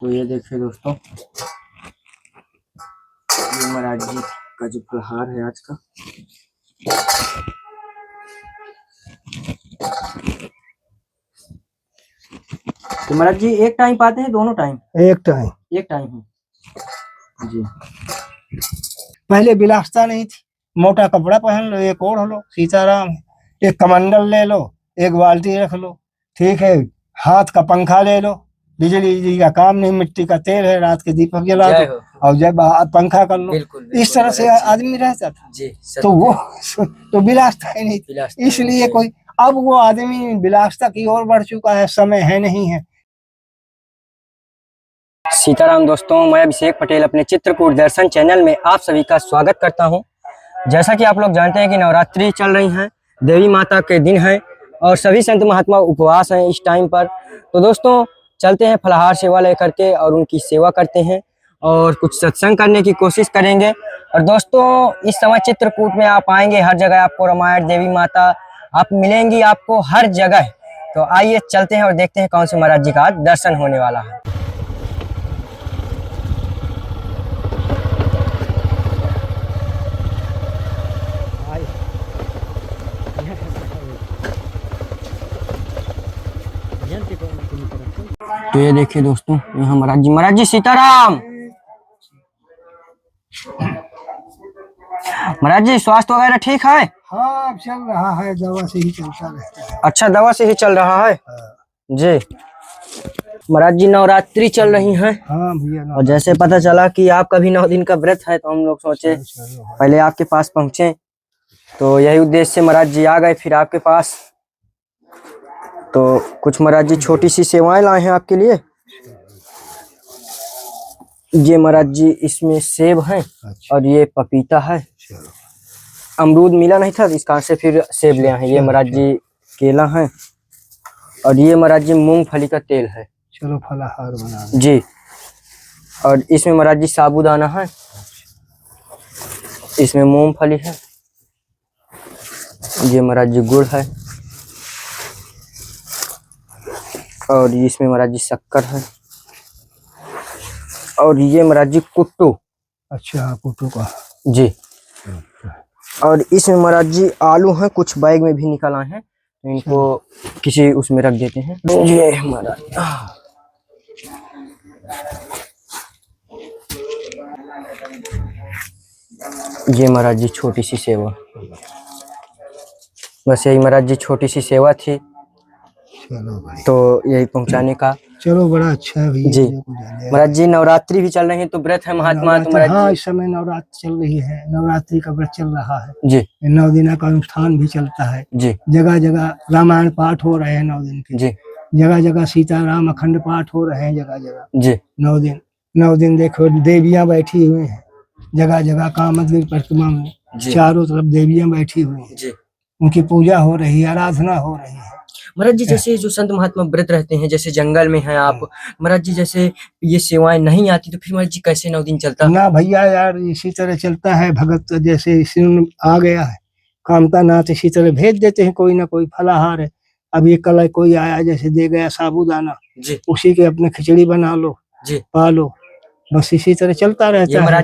तो ये देखिए दोस्तों, ये महाराज जी का जो प्रहार है आज का। तो महाराज जी एक टाइम पाते हैं, दोनों टाइम? एक टाइम। एक टाइम है जी। पहले विलासता नहीं थी, मोटा कपड़ा पहन लो, एक ओढ़ लो, सीताराम है। एक कमंडल ले लो, एक बाल्टी रख लो, ठीक है। हाथ का पंखा ले लो, बिजली का काम नहीं, मिट्टी का तेल है, रात के दीपक जला दो और जब पंखा कर लो। इस तरह से आदमी रहता था जी। तो वो तो विलासता ही नहीं थी, इसलिए कोई अब वो आदमी विलासता की ओर बढ़ चुका है, समय है नहीं है। सीताराम दोस्तों, मैं अभिषेक पटेल अपने चित्रकूट दर्शन चैनल में आप सभी का स्वागत करता हूं। जैसा कि आप लोग जानते हैं कि नवरात्रि चल रही हैं, देवी माता के दिन हैं और सभी संत महात्मा उपवास हैं इस टाइम पर। तो दोस्तों चलते हैं फलाहार सेवा लेकर के और उनकी सेवा करते हैं और कुछ सत्संग करने की कोशिश करेंगे। और दोस्तों इस समय चित्रकूट में आप आएंगे, हर जगह आपको रामायण, देवी माता आप मिलेंगी, आपको हर जगह। तो आइए चलते हैं और देखते हैं कौन से महाराज जी का दर्शन होने वाला है। तो ये देखिए दोस्तों, यहाँ महाराज जी सीताराम। महाराज जी स्वास्थ्य वगैरह ठीक है? हाँ चल रहा है, दवा से ही चलता रहता है। अच्छा, दवा से ही चल रहा है जी। महाराज जी नवरात्रि चल रही हैं। हाँ भैया। और जैसे पता चला कि आपका भी 9 दिन का व्रत है, तो हम लोग सोचे पहले आपके पास पहुंचे। तो यही उद्देश्य से महाराज जी आ गए फिर आपके पास। तो कुछ महाराज जी छोटी सी सेवाएं लाए हैं आपके लिए। ये महाराज जी इसमें सेब है और ये पपीता है। अमरूद मिला नहीं था, इस कारण से फिर सेब ले आए हैं। ये महाराज जी केला है और ये महाराज जी मूंगफली का तेल है। चलो फलाहार बना जी। और इसमें महाराज जी साबूदाना है, इसमें मूंगफली है, ये महाराज जी गुड़ है और इसमें महाराज जी शक्कर है और ये महाराज जी कुट्टू। अच्छा, कुट्टू का जी। और इसमें महाराज जी आलू हैं, कुछ बैग में भी निकल आए हैं, तो इनको किसी उसमें रख देते हैं। ये महाराज ये महाराज जी छोटी सी सेवा, बस यही महाराज जी छोटी सी सेवा थी। चलो भाई, तो यही पहुंचाने का। चलो बड़ा अच्छा है भैया जी। महाराज जी नवरात्रि भी चल रही है, तो व्रत है महात्मा। तो महाराज हाँ इस समय नवरात्रि चल रही है, नवरात्रि का व्रत चल रहा है जी। 9 दिन का अनुष्ठान भी चलता है जी। जगह जगह रामायण पाठ हो रहे हैं 9 दिन के जी। जगह जगह सीताराम अखंड पाठ हो रहे हैं जगह जगह जी। 9 दिन देखो देवियां बैठी हुई हैं जगह जगह, कामदगिरि प्रतिमा में चारों तरफ देवियां बैठी हुई हैं जी। उनकी पूजा हो रही है, आराधना हो रही है। महाराज जी जैसे जो संत महात्मा व्रत रहते हैं, जैसे जंगल में हैं आप महाराज जी, जैसे ये सेवाएं नहीं आती तो फिर महाराज जी कैसे 9 दिन चलता? ना भैया यार, इसी तरह चलता है। भगत जैसे इसी आ गया है कामता नाथ, इसी तरह भेज देते हैं कोई ना कोई फलाहार है। अब ये कल कोई आया जैसे दे गया साबूदाना जी, उसी के अपने खिचड़ी बना लो जी, पा लो, बस इसी तरह चलता रहता है।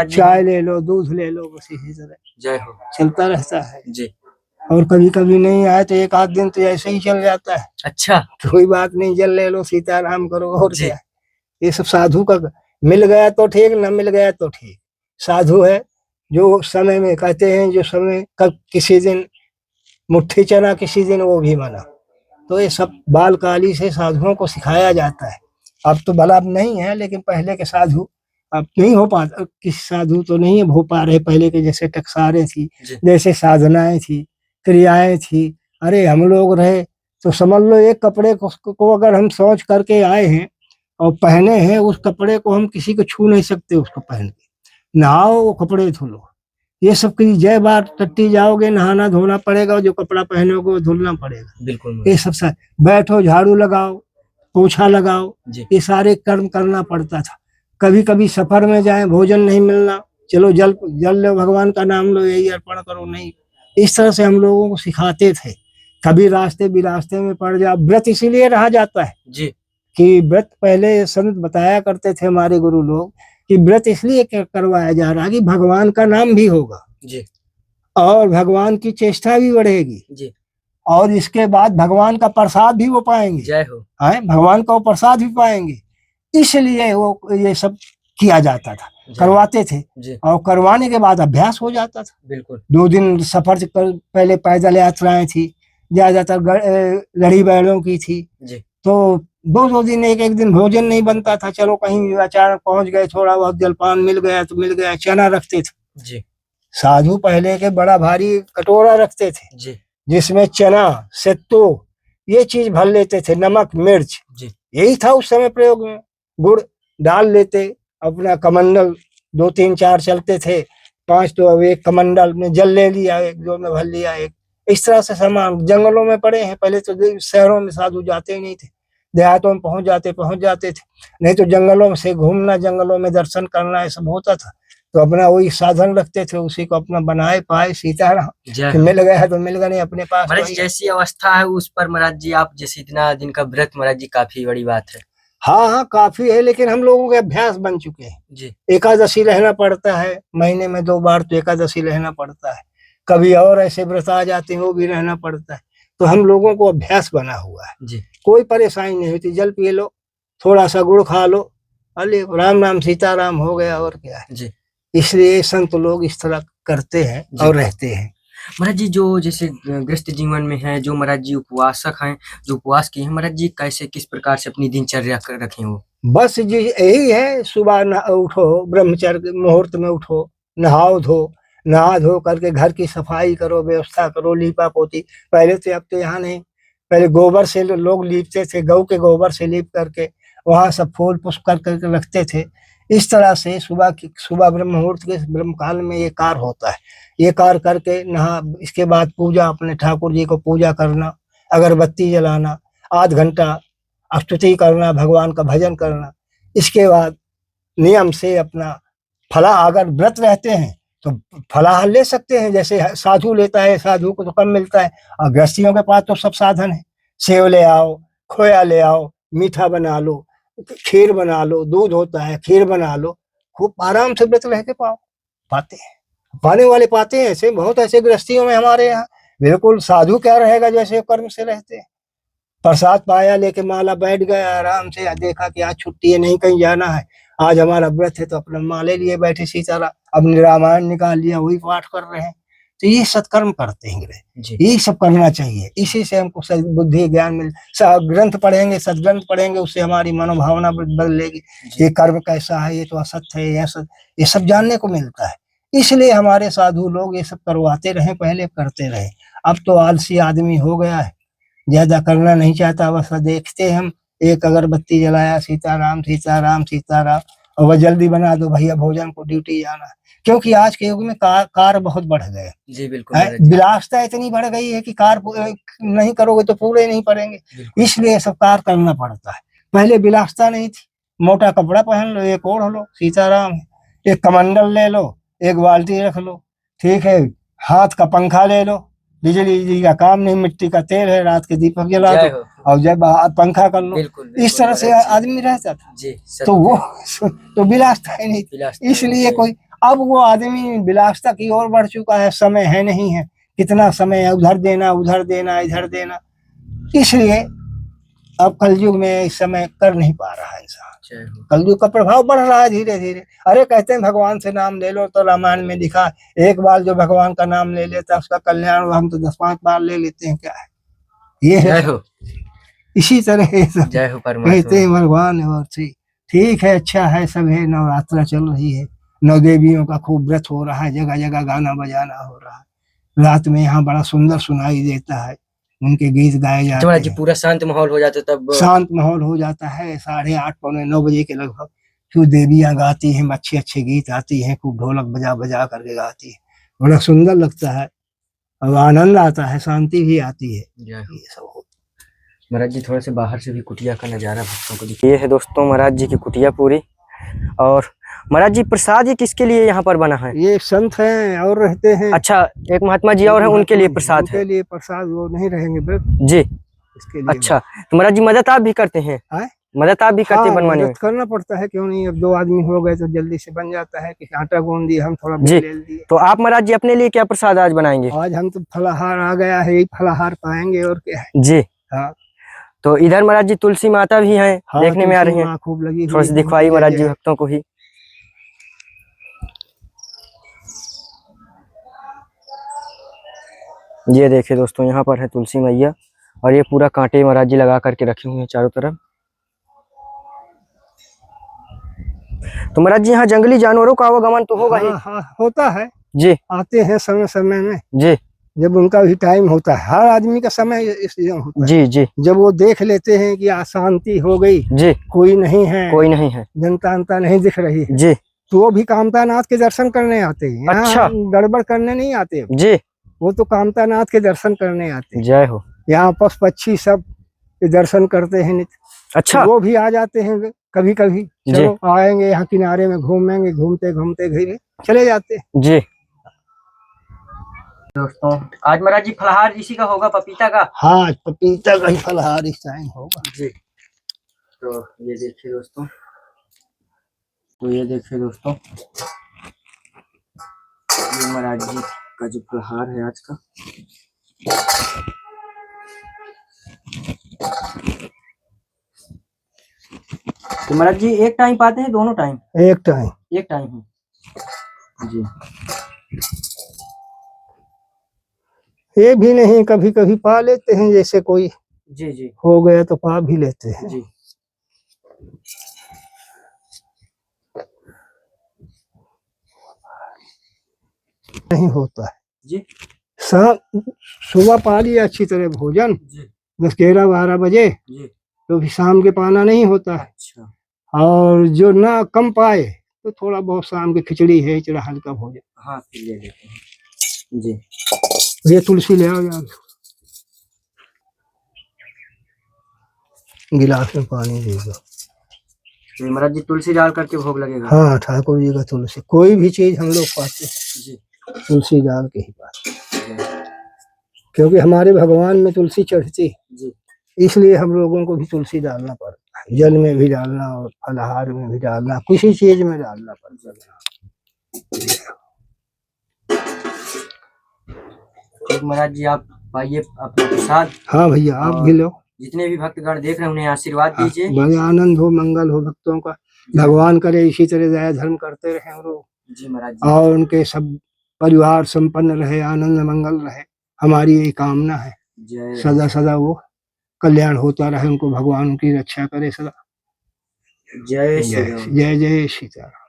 चाय ले लो, दूध ले लो, बस इसी तरह जय हो चलता रहता है जी। और कभी कभी नहीं आए तो 1 आध दिन तो ऐसे ही चल जाता है। अच्छा, कोई बात नहीं, जल ले लो, सीताराम करो और क्या। ये सब साधु का, मिल गया तो ठीक, न मिल गया तो ठीक। साधु है जो समय में कहते हैं, जो समय कब किसी दिन मुट्ठी चना, किसी दिन वो भी मना। तो ये सब बालकाली से साधुओं को सिखाया जाता है। अब तो भला अब नहीं है, लेकिन पहले के साधु अब नहीं हो पाता, किसी साधु तो नहीं हो पा रहे पहले के जैसे टकसारें थी, जैसे साधनाएं थी, क्रियाएं थी। अरे हम लोग रहे तो समझ लो, एक कपड़े को अगर हम सोच करके आए हैं और पहने हैं, उस कपड़े को हम किसी को छू नहीं सकते। उसको पहन के नहाओ, वो कपड़े धो लो, ये सब की जय बार टट्टी जाओगे, नहाना धोना पड़ेगा, जो कपड़ा पहनोगे वो धुलना पड़ेगा। बिल्कुल। ये सब बैठो, झाड़ू लगाओ, पोछा लगाओ, ये सारे कर्म करना पड़ता था। कभी कभी सफर में जाए, भोजन नहीं मिलना, चलो जल लो, भगवान का नाम लो, यही अर्पण करो, नहीं। इस तरह से हम लोगों को सिखाते थे। कभी रास्ते बिरास्ते में पड़ जाओ, व्रत इसीलिए रहा जाता है जी, कि व्रत पहले संत बताया करते थे हमारे गुरु लोग कि व्रत इसलिए करवाया जा रहा है कि भगवान का नाम भी होगा जी और भगवान की चेष्टा भी बढ़ेगी जी। और इसके बाद भगवान का प्रसाद भी वो पाएंगे। जय हो। है भगवान का वो प्रसाद भी पाएंगे, इसलिए वो ये सब किया जाता था, करवाते थे। जी और करवाने के बाद अभ्यास हो जाता था। बिल्कुल। 2 दिन सफर से पहले पैदल यात्राएं थी, ज्यादातर गड़ी बैलों की थी। जी तो 2 दिन एक दिन भोजन नहीं बनता था, चलो कहीं अचानक पहुंच गए, थोड़ा बहुत जलपान मिल गया तो मिल गया। चना रखते थे जी साधु, पहले के बड़ा भारी कटोरा रखते थे जी जिसमें चना सत्तू ये चीज भर लेते थे, नमक मिर्च जी यही था उस समय प्रयोग में। गुड़ डाल लेते, अपना कमंडल 2 3 4 चलते थे, 5 तो अब एक कमंडल में जल ले लिया, एक 2 में भर लिया, एक इस तरह से सामान। जंगलों में पड़े हैं, पहले तो शहरों में साधु जाते ही नहीं थे, देहातों में पहुंच जाते थे, नहीं तो जंगलों से घूमना, जंगलों में दर्शन करना ये सब होता था। तो अपना वही साधन रखते थे, उसी को अपना बनाए पाए सीताराम। मिल गया तो मिल गया, नहीं अपने पास महाराज जी जैसी अवस्था है उस पर महाराज जी आप जैसे इतना दिन का व्रत महाराज जी काफी बड़ी बात है। हाँ हाँ काफी है, लेकिन हम लोगों के अभ्यास बन चुके हैं जी। एकादशी रहना पड़ता है, महीने में 2 बार तो एकादशी रहना पड़ता है, कभी और ऐसे व्रत आ जाते हैं वो भी रहना पड़ता है। तो हम लोगों को अभ्यास बना हुआ है जी। कोई परेशानी नहीं होती। जल पी लो, थोड़ा सा गुड़ खा लो, अरे राम राम सीताराम हो गया, और क्या है जी। इसलिए संत लोग इस तरह करते हैं और रहते हैं। महाराज जी जो जैसे गृहस्थ जीवन में है, जो महाराज जी उपवासक हैं, जो उपवास किए हैं महाराज जी, कैसे किस प्रकार से अपनी दिनचर्या रखें वो? बस जी यही है, सुबह उठो, ब्रह्मचर्य मुहूर्त में उठो, नहाओ धो, नहा धो करके घर की सफाई करो, व्यवस्था करो, लीपा पोती। पहले तो अब तो यहाँ नहीं, पहले गोबर से लोग लीपते थे, गऊ के गोबर से लीप करके वहां सब फूल पुष्प कर करके रखते थे। इस तरह से सुबह ब्रह्म मुहूर्त के ब्रह्म काल में ये कार्य होता है। ये कार्य करके नहा, इसके बाद पूजा, अपने ठाकुर जी को पूजा करना, अगरबत्ती जलाना, आध घंटा स्तुति करना, भगवान का भजन करना। इसके बाद नियम से अपना फला, अगर व्रत रहते हैं तो फलाहार ले सकते हैं, जैसे साधु लेता है, साधु को तो कम मिलता है, और गृहस्थियों के पास तो सब साधन है। सेव ले आओ, खोया ले आओ, मीठा बना लो, खीर बना लो, दूध होता है खीर बना लो, खूब आराम से व्रत रह के पाते हैं, पाने वाले पाते हैं। ऐसे बहुत ऐसे गृहस्थियों में हमारे यहाँ बिल्कुल साधु क्या रहेगा, जैसे कर्म से रहते हैं। प्रसाद पाया, लेके माला बैठ गया आराम से, देखा कि आज छुट्टी है, नहीं कहीं जाना है, आज हमारा व्रत है, तो अपना माले लिए बैठे सीताराम, अपने रामायण निकाल लिया, वही पाठ कर रहे हैं। तो ये सत्कर्म करते हैं, ये सब करना चाहिए, इसी से हमको बुद्धि ज्ञान मिल। ग्रंथ पढ़ेंगे, सदग्रंथ पढ़ेंगे, उससे हमारी मनोभावना बदलेगी, ये कर्म कैसा है, ये तो असत्य है, ये सब जानने को मिलता है। इसलिए हमारे साधु लोग ये सब करवाते रहे, पहले करते रहे। अब तो आलसी आदमी हो गया है, ज्यादा करना नहीं चाहता, बस देखते हम, एक अगरबत्ती जलाया, सीताराम सीताराम सीताराम, और वह जल्दी बना दो भैया, भोजन को ड्यूटी जाना है। क्योंकि आज के युग में कार्य बहुत बढ़ गए। जी बिल्कुल। विलासता इतनी बढ़ गई है कि कार्य नहीं करोगे तो पूरे नहीं पड़ेंगे, इसलिए सब कार्य करना पड़ता है। पहले विलासता नहीं थी, मोटा कपड़ा पहन लो, एक ओढ़ लो, सीताराम, एक कमंडल ले लो, एक बाल्टी रख लो, ठीक है, हाथ का पंखा ले लो, बिजली का काम नहीं, मिट्टी का तेल है, रात के दीपक जला दो और जब पंखा कर लो। इस तरह से आदमी रहता था जी, तो वो तो विलासता ही नहीं थी। इसलिए कोई, अब वो आदमी विलासता की ओर बढ़ चुका है, समय है नहीं है, कितना समय है, उधर देना इधर देना, इसलिए अब कलयुग में इस समय कर नहीं पा रहा है इंसान। कलयुग का प्रभाव बढ़ रहा है धीरे धीरे। अरे कहते हैं भगवान से नाम ले लो, तो रामायण में लिखा, एक बार जो भगवान का नाम ले लेता है उसका कल्याण, हम तो 10-5 बार ले लेते हैं, क्या है ये है। इसी तरह कहते हैं भगवान, और ठीक है, अच्छा है, सब है, नवरात्रा चल रही है, 9 देवियों का खूब व्रत हो रहा है, जगह जगह गाना बजाना हो रहा है, रात में यहाँ बड़ा सुंदर सुनाई देता है, उनके गीत गाए जाते हैं, पूरा शांत माहौल हो जाता है, तब शांत माहौल हो जाता है। 8:30 पौने 9 बजे के लगभग क्यों देवियां गाती हैं, अच्छे अच्छे गीत आती हैं, खूब ढोलक बजा बजा करके गाती है, बड़ा सुंदर लगता है और आनंद आता है, शांति भी आती है। ये सब महाराज जी थोड़ा से बाहर से भी कुटिया का नजारा भक्तों को दिखिए। ये है दोस्तों महाराज जी की कुटिया पूरी। और महाराज जी प्रसाद ये किसके लिए यहाँ पर बना है? ये संत हैं और रहते हैं। अच्छा, एक महात्मा जी और हैं, उनके लिए प्रसाद है। उनके लिए प्रसाद, वो नहीं रहेंगे व्रत जी, इसके लिए। अच्छा, तो महाराज जी मदद आप भी करते हैं? मदद आप भी करते हाँ, बनवाने में? मदद करना पड़ता है, क्यों नहीं। अब 2 आदमी हो गए तो जल्दी से बन जाता है कि आटा गूंद दिया, हम थोड़ा जी। बेल दिए। तो आप महाराज जी अपने लिए क्या प्रसाद आज बनाएंगे? आज हम तो फलाहार आ गया है, यही फलाहार पाएंगे और क्या है। जी। हाँ तो इधर महाराज जी तुलसी माता भी हैं, हाँ, देखने में आ तुलसी रही हैं। माँ खूब लगी थोड़ा हुई सा है। दिखवाई जय महाराज जी जय। भक्तों को ही। ये देखिए दोस्तों, यहाँ पर है तुलसी मैया और ये पूरा कांटे महाराज जी लगा करके रखे हुए हैं चारों तरफ। तो महाराज जी यहाँ जंगली जानवरों का आवागमन तो होगा ही? हाँ हाँ, होता है, जी आते हैं समय समय में, जी जब उनका भी टाइम होता है। हर आदमी का समय इस होता है। जी जी जब वो देख लेते हैं कि अशांति हो गई, जी, कोई नहीं है, कोई नहीं है, जनता अंता नहीं दिख रही है, जी। तो वो भी कामतानाथ के दर्शन करने आते हैं। यहाँ अच्छा। गड़बड़ करने नहीं आते, जी, वो तो कामतानाथ के दर्शन करने आते हैं। जय हो। यहाँ पशु पक्षी सब के दर्शन करते हैं नित्य, अच्छा। तो वो भी आ जाते हैं कभी कभी। चलो आएंगे यहाँ किनारे में घूमेंगे, घूमते घूमते घर चले जाते हैं। जी दोस्तों, आज महाराज जी फलाहार इसी का होगा, पपीता का? हाँ, पपीता का ही फलाहार इस टाइम होगा। जी। तो ये देखिए दोस्तों, ये महाराज जी का जो फलाहार है आज का। तो महाराज जी एक टाइम पाते हैं, दोनों टाइम? एक टाइम। एक टाइम है जी। ये भी नहीं, कभी कभी पा लेते हैं, जैसे कोई जी जी हो गया तो पा भी लेते हैं। जी। नहीं होता है जी सुबह पा लिया अच्छी तरह भोजन, जी 10 11 12 बजे, जी। तो भी शाम के पाना नहीं होता है। अच्छा। और जो ना कम पाए तो थोड़ा बहुत शाम की खिचड़ी है, चढ़ा हल्का भोजन। हाँ, फिर ले लेते हैं जी। ये तुलसी ले आओ यार, गिलास में पानी दे दो। तो महाराज जी तुलसी डाल करके भोग लगेगा? हाँ, ठाकुर जी का तुलसी, कोई भी चीज हम लोग पाते हैं जी, तुलसी डाल के ही पाते हैं, क्योंकि हमारे भगवान में तुलसी चढ़ती है, इसलिए हम लोगों को भी तुलसी डालना पड़ता है। जल में भी डालना और फलाहार में भी डालना, किसी चीज में डालना पड़ता है। तो महाराज जी आप पाइए अपना प्रसाद। हाँ भैया, आप भी लो। जितने भी भक्तगण देख रहे हैं उन्हें आशीर्वाद दीजिए। बड़े आनंद हो, मंगल हो भक्तों का। भगवान करे इसी तरह दया धर्म करते रहे हम लोग जी महाराज जी। और उनके सब परिवार संपन्न रहे, आनंद मंगल रहे, हमारी यही कामना है। सदा सदा वो कल्याण होता रहे, उनको भगवान उनकी रक्षा करे सदा। जय जय जय जय सीताराम।